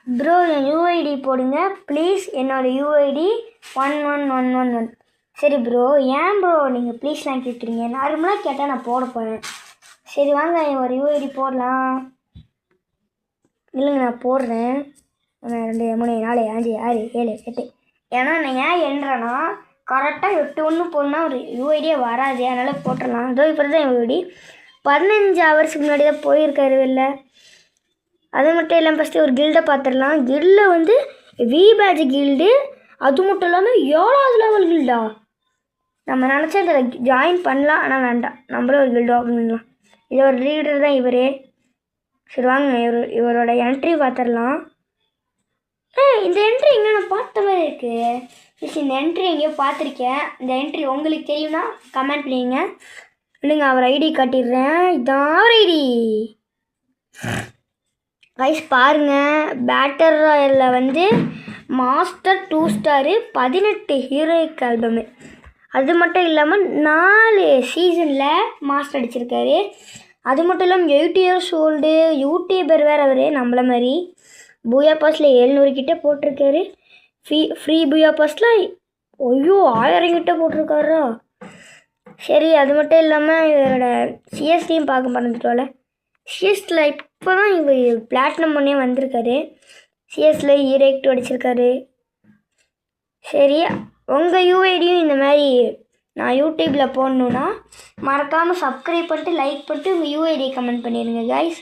Bro என் UID போடுங்க please. என்னோடய UID 11111. சரி ப்ரோ, ஏன் ப்ரோ நீங்கள் ப்ளீஸ்லாம் கேட்குறீங்க? நார்மலாக கேட்டால் நான் போட போகிறேன். சரி வாங்க ஒரு யூஐடி போடலாம். இல்லைங்க நான் போடுறேன். 2 3 4 5 6 7 8. ஏன்னா நான் ஏன் என்றேன்னா கரெக்டாக 8 போடணும் ஒரு யூஐடியே வராது, அதனால் போட்டுடலாம். அதோ இப்போ தான் யூஐடி 15 ஹவர்ஸுக்கு முன்னாடி தான் போயிருக்காரு வெளில. அது மட்டும் இல்லாமல் ஃபஸ்ட்டு ஒரு கில்டை பார்த்துடலாம். கில்டில் வந்து வி பேட்ச் கில்டு, அது மட்டும் இல்லாமல் 7வது லெவல் கில்டா. நம்ம நினச்சா இதில் ஜாயின் பண்ணலாம், ஆனால் வேண்டாம், நம்மளே ஒரு கில்டு ஓப்பன் பண்ணலாம். இது ஒரு லீடர் தான் இவர். சரி வாங்க இவரோட என்ட்ரி பார்த்துடலாம். இந்த என்ட்ரி எங்கே நான் பார்த்த மாதிரி இருக்குது. இந்த என்ட்ரி எங்கேயோ பார்த்துருக்கேன். இந்த என்ட்ரி உங்களுக்கு தெரியும்னா கமெண்ட் பண்ணிங்க. இல்லைங்க அவர் ஐடி காட்டிடுறேன். இதுதான் அவர் ஐடி. கைஸ் பாருங்கள், பேட்டர் ராயலில் வந்து மாஸ்டர் 2 ஸ்டாரு 18 ஹீரோயிக் ஆல்பமு. அது மட்டும் இல்லாமல் 4 சீசனில் மாஸ்டர் அடிச்சிருக்காரு. அது மட்டும் இல்லாமல் 8 இயர்ஸ் ஓல்டு யூடியூபர் வேறு அவர் நம்மள மாதிரி. பூயா பாஸில் 700 கிட்டே போட்டிருக்காரு. ஃப்ரீ பூயா பாஸில் ஐயோ 1000 கிட்டே போட்டிருக்காரா. சரி அது மட்டும் இல்லாமல் இவரோட சிஎஸ்டியும் பார்க்க மறந்துட்டோம்ல. சிஎஸ்டில் இப்போ தான் இவர் பிளாட்டினம் பண்ணே வந்திருக்காரு. சிஎஸ்டில் ஹீரோயிக் அடிச்சிருக்காரு. சரி உங்கள் யூஐடியும் இந்த மாதிரி நான் யூடியூப்பில் போடணுன்னா மறக்காமல் சப்ஸ்கிரைப் பண்ணிட்டு லைக் பண்ணிட்டு உங்கள் யூஐடியை கமெண்ட் பண்ணிடுங்க கைஸ்.